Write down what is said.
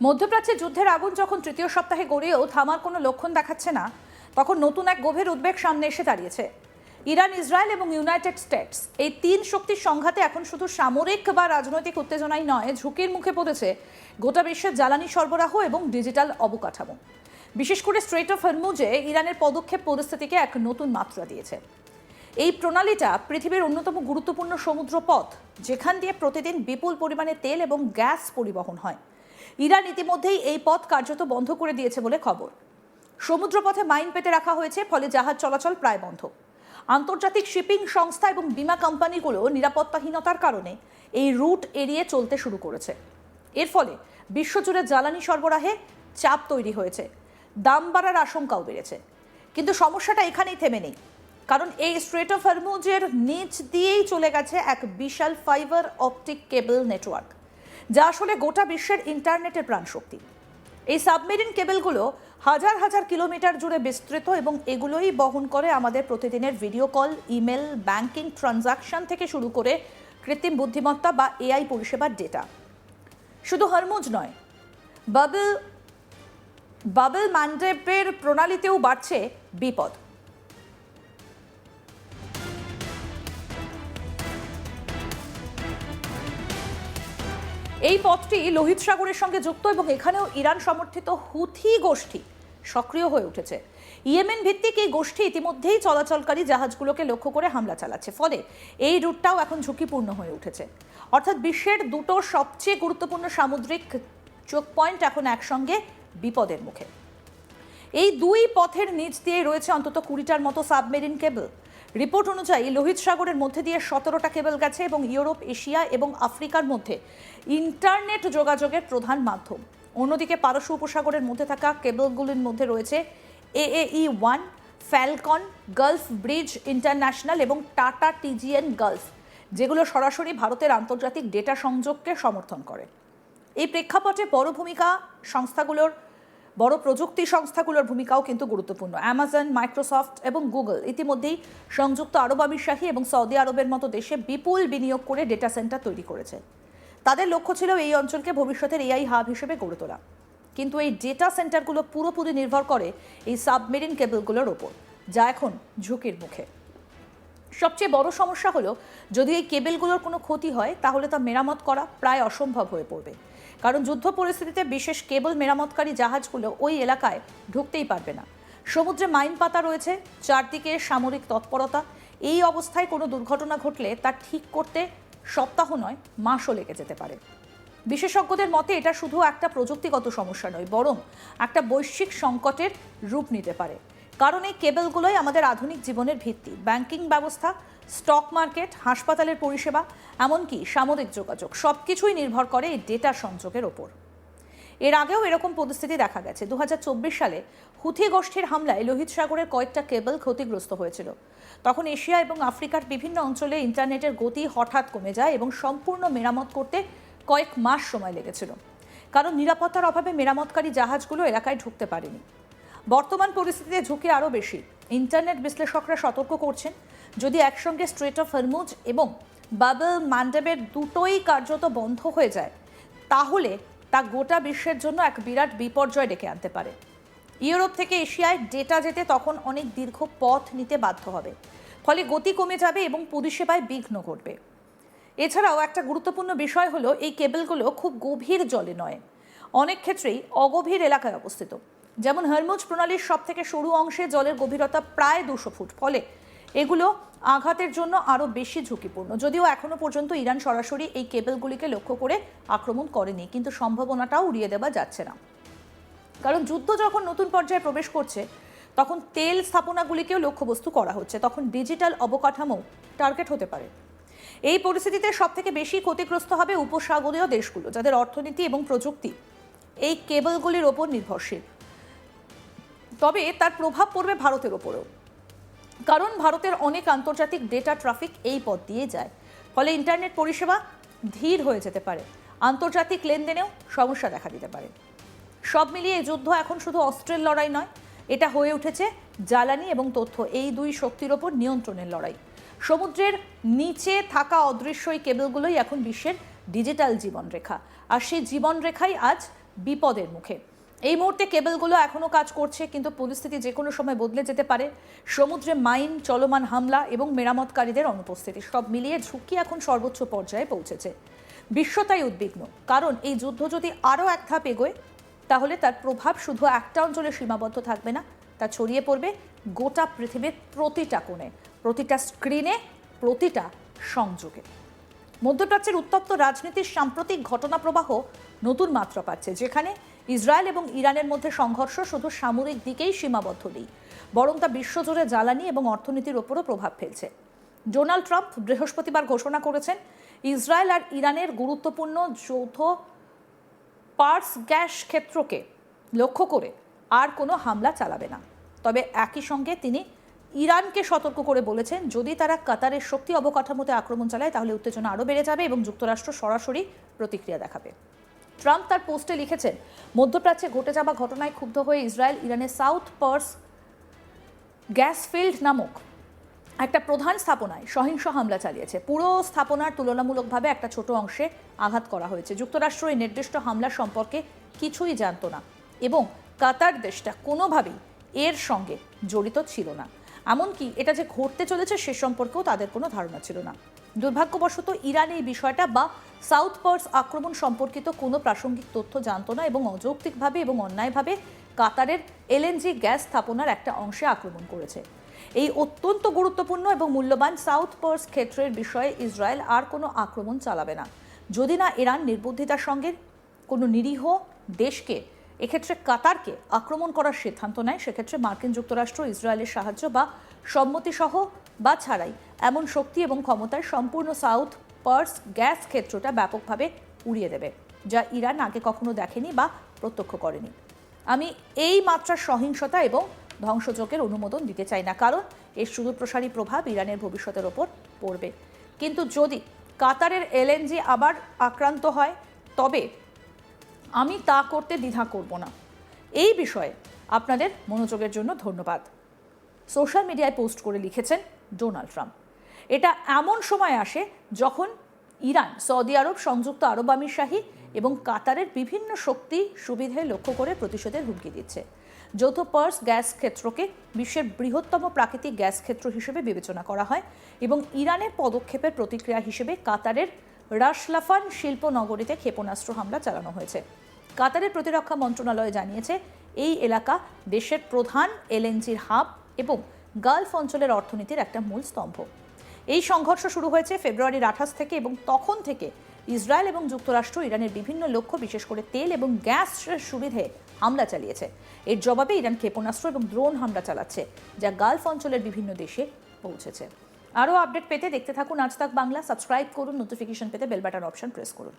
মধ্যপ্রাচ্যে যুদ্ধের আগুন যখন তৃতীয় সপ্তাহে গড়িয়েও থামার কোনো লক্ষণ দেখাচ্ছে না, তখন নতুন এক গভীর উদ্বেগ সামনে এসে দাঁড়িয়েছে। ইরান, ইসরায়েল এবং ইউনাইটেড স্টেটস, এই তিন শক্তির সংঘাতে এখন শুধু সামরিক বা রাজনৈতিক উত্তেজনাই নয়, ঝুঁকির মুখে পড়েছে গোটা বিশ্বের জ্বালানি সরবরাহ এবং ডিজিটাল অবকাঠামো। বিশেষ করে স্ট্রেট অফ হরমুজে ইরানের পদক্ষেপ পরিস্থিতিকে এক নতুন মাত্রা দিয়েছে। এই প্রণালীটা পৃথিবীর অন্যতম গুরুত্বপূর্ণ সমুদ্র পথ, যেখান দিয়ে প্রতিদিন বিপুল পরিমাণে তেল এবং গ্যাস পরিবহন হয়। ইরান ইতিমধ্যেই এই পথ কার্যত বন্ধ করে দিয়েছে বলে খবর। সমুদ্রপথে মাইন পেতে রাখা হয়েছে, ফলে জাহাজ চলাচল প্রায় বন্ধ। আন্তর্জাতিক শিপিং সংস্থা এবং বিমা কোম্পানিগুলো নিরাপত্তাহীনতার কারণে এই রুট এড়িয়ে চলতে শুরু করেছে। এর ফলে বিশ্বজুড়ে জ্বালানি সরবরাহে চাপ তৈরি হয়েছে, দাম বাড়ার আশঙ্কাও বেড়েছে। কিন্তু সমস্যাটা এখানেই থেমে নেই, কারণ এই স্ট্রেট অফ হরমুজের নিচ দিয়েই চলে গেছে এক বিশাল ফাইবার অপটিক কেবল নেটওয়ার্ক, যা আসলে গোটা বিশ্বের ইন্টারনেটের প্রাণশক্তি। এই সাবমেরিন কেবলগুলো হাজার হাজার কিলোমিটার জুড়ে বিস্তৃত এবং এগুলোই বহন করে আমাদের প্রতিদিনের video call, email, banking transaction থেকে শুরু করে কৃত্রিম বুদ্ধিমত্তা বা এআই পরিষেবার ডেটা। শুধু হরমুজ নয়, বাবল ম্যান্ডেবের প্রণালীতেও বাড়ছে বিপদ। এই পথটি লোহিত সাগরের সঙ্গে যুক্ত এবং এখানেও ইরান সমর্থিত হুথি গোষ্ঠী সক্রিয় হয়ে উঠেছে। ইয়েমেন ভিত্তিক এই গোষ্ঠী ইতিমধ্যেই চলাচলকারী জাহাজগুলোকে লক্ষ্য করে হামলা চালাচ্ছে, ফলে এই রুটটাও এখন ঝুঁকিপূর্ণ হয়ে উঠেছে। অর্থাৎ বিশ্বের দুটো সবচেয়ে গুরুত্বপূর্ণ সামুদ্রিক চোখ পয়েন্ট এখন একসঙ্গে বিপদের মুখে। এই দুই পথের নিচ দিয়ে রয়েছে অন্তত 20টার মতো সাবমেরিন কেবল। রিপোর্ট অনুযায়ী লোহিত সাগরের মধ্যে দিয়ে 17টা কেবল গেছে এবং ইউরোপ, এশিয়া এবং আফ্রিকার মধ্যে ইন্টারনেট যোগাযোগের প্রধান মাধ্যম। অন্যদিকে পারস্য উপসাগরের মধ্যে থাকা কেবলগুলির মধ্যে রয়েছে AAE-1, Falcon, Gulf bridge international এবং টাটা টিজিএন গালফ, যেগুলো সরাসরি ভারতের আন্তর্জাতিক ডেটা সংযোগকে সমর্থন করে। এই প্রেক্ষাপটে বড় প্রযুক্তি সংস্থাগুলোর ভূমিকাও কিন্তু গুরুত্বপূর্ণ। অ্যামাজন, মাইক্রোসফট এবং গুগল ইতিমধ্যেই সংযুক্ত আরব আমিরশাহী এবং সৌদি আরবের মতো দেশে বিপুল বিনিয়োগ করে ডেটা সেন্টার তৈরি করেছে। তাদের লক্ষ্য ছিল এই অঞ্চলকে ভবিষ্যতের এআই হাব হিসেবে গড়ে তোলা। কিন্তু এই ডেটা সেন্টারগুলো পুরোপুরি নির্ভর করে এই সাবমেরিন কেবলগুলোর ওপর, যা এখন ঝুঁকির মুখে। সবচেয়ে বড় সমস্যা হলো, যদি এই কেবলগুলোর কোনো ক্ষতি হয় তাহলে তা মেরামত করা প্রায় অসম্ভব হয়ে পড়বে, কারণ যুদ্ধ পরিস্থিতিতে বিশেষ কেবল মেরামতকারী জাহাজগুলো ওই এলাকায় ঢুকতেই পারবে না। সমুদ্রে মাইন পাতা রয়েছে, চারদিকে সামরিক তৎপরতা। এই অবস্থায় কোনো দুর্ঘটনা ঘটলে তা ঠিক করতে সপ্তাহ নয়, মাসও লেগে যেতে পারে। বিশেষজ্ঞদের মতে এটা শুধু একটা প্রযুক্তিগত সমস্যা নয়, বরং একটা বৈশ্বিক সংকটের রূপ নিতে পারে। কারণ এই কেবলগুলোই আমাদের আধুনিক জীবনের ভিত্তি। ব্যাংকিং ব্যবস্থা, স্টক মার্কেট, হাসপাতালের পরিষেবা, এমনকি সামরিক যোগাযোগ, সবকিছুই নির্ভর করে এই ডেটা সংযোগের ওপর। এর আগেও এরকম পরিস্থিতি দেখা গেছে। 2024 সালে হুথি গোষ্ঠীর হামলায় লোহিত সাগরের কয়েকটা কেবল ক্ষতিগ্রস্ত হয়েছিল। তখন এশিয়া এবং আফ্রিকার বিভিন্ন অঞ্চলে ইন্টারনেটের গতি হঠাৎ কমে যায় এবং সম্পূর্ণ মেরামত করতে কয়েক মাস সময় লেগেছিল, কারণ নিরাপত্তার অভাবে মেরামতকারী জাহাজগুলো এলাকায় ঢুকতে পারেনি। বর্তমান পরিস্থিতিতে ঝুঁকি আরও বেশি। ইন্টারনেট বিশ্লেষকরা সতর্ক করছেন, যদি একসঙ্গে স্ট্রেট অফ হরমুজ এবং বাবল ম্যান্ডেবের দুটোই কার্যত বন্ধ হয়ে যায়, তাহলে তা গোটা বিশ্বের জন্য এক বিরাট বিপর্যয় ডেকে আনতে পারে। ইউরোপ থেকে এশিয়ায় ডেটা যেতে তখন অনেক দীর্ঘ পথ নিতে বাধ্য হবে, ফলে গতি কমে যাবে এবং পরিষেবায় বিঘ্ন ঘটবে। এছাড়াও একটা গুরুত্বপূর্ণ বিষয় হলো, এই কেবলগুলো খুব গভীর জলে নয়, অনেক ক্ষেত্রেই অগভীর এলাকায় অবস্থিত। যেমন হরমুজ প্রণালীর সব থেকে সরু অংশে জলের গভীরতা প্রায় 200 ফুট, ফলে এগুলো আঘাতের জন্য আরও বেশি ঝুঁকিপূর্ণ। যদিও এখনও পর্যন্ত ইরান সরাসরি এই কেবলগুলিকে লক্ষ্য করে আক্রমণ করেনি, কিন্তু সম্ভাবনাটাও উড়িয়ে দেওয়া যাচ্ছে না। কারণ যুদ্ধ যখন নতুন পর্যায়ে প্রবেশ করছে, তখন তেল স্থাপনাগুলিকেও লক্ষ্যবস্তু করা হচ্ছে, তখন ডিজিটাল অবকাঠামো টার্গেট হতে পারে। এই পরিস্থিতিতে সবথেকে বেশি ক্ষতিগ্রস্ত হবে উপসাগরীয় দেশগুলো, যাদের অর্থনীতি এবং প্রযুক্তি এই কেবলগুলির ওপর নির্ভরশীল। তবে তার প্রভাব পড়বে ভারতের ওপরেও, কারণ ভারতের অনেক আন্তর্জাতিক ডেটা ট্রাফিক এই পথ দিয়ে যায়। ফলে ইন্টারনেট পরিষেবা ধীর হয়ে যেতে পারে, আন্তর্জাতিক লেনদেনেও সমস্যা দেখা দিতে পারে। সব মিলিয়ে এই যুদ্ধ এখন শুধু অস্ত্রের লড়াই নয়, এটা হয়ে উঠেছে জ্বালানি এবং তথ্য, এই দুই শক্তির ওপর নিয়ন্ত্রণের লড়াই। সমুদ্রের নিচে থাকা অদৃশ্য এই কেবলগুলোই এখন বিশ্বের ডিজিটাল জীবনরেখা, আর সেই জীবনরেখাই আজ বিপদের মুখে। এই মুহূর্তে কেবলগুলো এখনও কাজ করছে, কিন্তু পরিস্থিতি যে কোনো সময় বদলে যেতে পারে। সমুদ্রে মাইন, চলমান হামলা এবং মেরামতকারীদের অনুপস্থিতি সব মিলিয়ে ঝুঁকি এখন সর্বোচ্চ পর্যায়ে পৌঁছেছে। বিশ্ব তাই উদ্বিগ্ন, কারণ এই যুদ্ধ যদি আরও এক ধাপ এগোয় তাহলে তার প্রভাব শুধু একটা অঞ্চলে সীমাবদ্ধ থাকবে না, তা ছড়িয়ে পড়বে গোটা পৃথিবীর প্রতিটা কোণে, প্রতিটা স্ক্রিনে, প্রতিটা সংযোগে। মধ্যপ্রাচ্যের উত্তপ্ত রাজনীতির সাম্প্রতিক ঘটনা প্রবাহ নতুন মাত্রা পাচ্ছে, যেখানে ইসরায়েল এবং ইরানের মধ্যে সংঘর্ষ শুধু সামরিক দিকেই সীমাবদ্ধ নেই, বরং তা বিশ্বজুড়ে জ্বালানি এবং অর্থনীতির ওপরও প্রভাব ফেলছে। ডোনাল্ড ট্রাম্প বৃহস্পতিবার ঘোষণা করেছেন, ইসরায়েল আর ইরানের গুরুত্বপূর্ণ যৌথ পার্স গ্যাস ক্ষেত্রকে লক্ষ্য করে আর কোনো হামলা চালাবে না। তবে একই সঙ্গে তিনি ইরানকে সতর্ক করে বলেছেন, যদি তারা কাতারের শক্তি অবকাঠামোতে আক্রমণ চালায় তাহলে উত্তেজনা আরও বেড়ে যাবে এবং যুক্তরাষ্ট্র সরাসরি প্রতিক্রিয়া দেখাবে। ট্রাম্প তার পোস্টে লিখেছেন, মধ্যপ্রাচ্যে ঘটে যাওয়া ঘটনায় ক্ষুব্ধ হয়ে ইসরায়েল ইরানের সাউথ পার্স গ্যাস ফিল্ড নামক একটা প্রধান স্থাপনায় সহিংস হামলা চালিয়েছে। পুরো স্থাপনার তুলনামূলকভাবে একটা ছোট অংশে আঘাত করা হয়েছে। যুক্তরাষ্ট্র এই নির্দিষ্ট হামলা সম্পর্কে কিছুই জানত না এবং কাতার দেশটা কোনোভাবেই এর সঙ্গে জড়িত ছিল না। এমনকি এটা যে ঘটতে চলেছে সে সম্পর্কেও তাদের কোনো ধারণা ছিল না। দুর্ভাগ্যবশত ইরান এই বিষয়টা বা সাউথ পার্স আক্রমণ সম্পর্কিত কোনো প্রাসঙ্গিক তথ্য জানত না এবং অযৌক্তিকভাবে এবং অন্যায়ভাবে কাতারের এলএনজি গ্যাস স্থাপনার একটা অংশে আক্রমণ করেছে। এই অত্যন্ত গুরুত্বপূর্ণ এবং মূল্যবান সাউথ পার্স ক্ষেত্রের বিষয়ে ইসরায়েল আর কোনো আক্রমণ চালাবে না, যদি না ইরান নির্বুদ্ধিতার সঙ্গে কোনো নিরীহ দেশকে, এক্ষেত্রে কাতারকে আক্রমণ করার সিদ্ধান্ত নেয়। সেক্ষেত্রে মার্কিন যুক্তরাষ্ট্র ইসরায়েলের সাহায্য বা সম্মতিসহ বা ছাড়াই এমন শক্তি এবং ক্ষমতায় সম্পূর্ণ সাউথ পার্স গ্যাস ক্ষেত্রটা ব্যাপকভাবে উড়িয়ে দেবে, যা ইরান আগে কখনো দেখেনি বা প্রত্যক্ষ করেনি। আমি এই মাত্রার সহিংসতা এবং ধ্বংসযজ্ঞের অনুমোদন দিতে চাই না, কারণ এর সুদূরপ্রসারী প্রভাব ইরানের ভবিষ্যতের ওপর পড়বে। কিন্তু যদি কাতারের এলএনজি আবার আক্রান্ত হয় তবে আমি তা করতে দ্বিধা করব না। এই বিষয়ে আপনাদের মনোযোগের জন্য ধন্যবাদ। সোশ্যাল মিডিয়ায় পোস্ট করে লিখেছেন ডোনাল্ড ট্রাম্প। এটা এমন সময় আসে যখন ইরান, সৌদি আরব, সংযুক্ত আরব আমিরশাহী এবং কাতারের বিভিন্ন শক্তি সুবিধে লক্ষ্য করে প্রতিশোধের হুমকি দিচ্ছে। যৌথ পার্স গ্যাস ক্ষেত্রকে বিশ্বের বৃহত্তম প্রাকৃতিক গ্যাস ক্ষেত্র হিসেবে বিবেচনা করা হয় এবং ইরানের পদক্ষেপের প্রতিক্রিয়া হিসেবে কাতারের রাশলাফান শিল্প নগরীতে ক্ষেপণাস্ত্র হামলা চালানো হয়েছে। কাতারের প্রতিরক্ষা মন্ত্রণালয় জানিয়েছে, এই এলাকা দেশের প্রধান এলএনজির হাব এবং গালফ অঞ্চলের অর্থনীতির একটা মূল স্তম্ভ। এই সংঘর্ষ শুরু হয়েছে ফেব্রুয়ারির 28 থেকে এবং তখন থেকে ইসরায়েল এবং যুক্তরাষ্ট্র ইরানের বিভিন্ন লক্ষ্য, বিশেষ করে তেল এবং গ্যাস সুবিধে হামলা চালিয়েছে। এর জবাবে ইরান ক্ষেপণাস্ত্র এবং ড্রোন হামলা চালাচ্ছে, যা গালফ অঞ্চলের বিভিন্ন দেশে পৌঁছেছে। আরও আপডেট পেতে দেখতে থাকুন আজ তাক বাংলা। সাবস্ক্রাইব করুন, নোটিফিকেশন পেতে বেল বাটন অপশন প্রেস করুন।